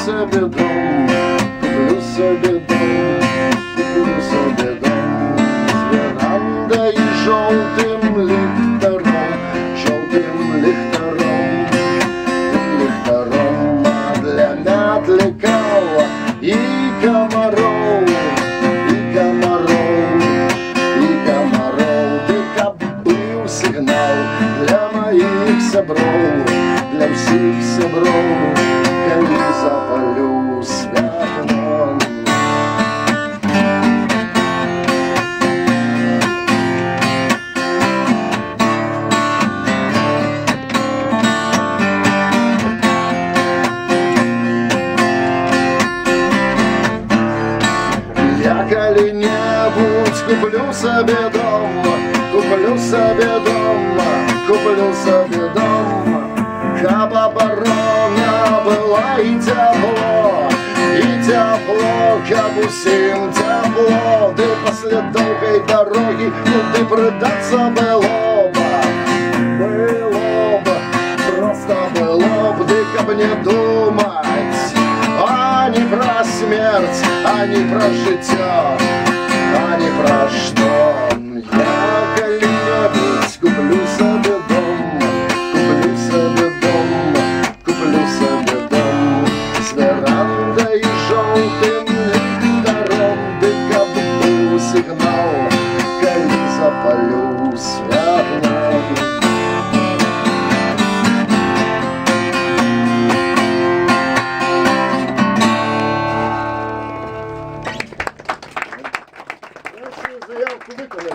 собі дом, куплю собі дом, куплю собі дом з верандою і жовтим ліхтаром, жовтим ліхтаром, тим ліхтаром, а для м'ят кава і комаров, і комаров, і комаров, ти кабив сигнал для моїх собров, для всіх собров, коли запалю світло. Я коли-небудь куплю собі дом, куплю собі дом, куплю собі дом, каб оборона була і тепло, каб усім тепло, ти після довгої дороги, куди придаться было б, просто было б, ти каб не думать, а не про смерть, а не про життя, а не про что. Я коли-небудь куплю собі дом, куплю собі дом, куплю собі дом з верандою і жовтим ліхтаром, де каб був сигнал, коли запалю світло. Заявку виконали.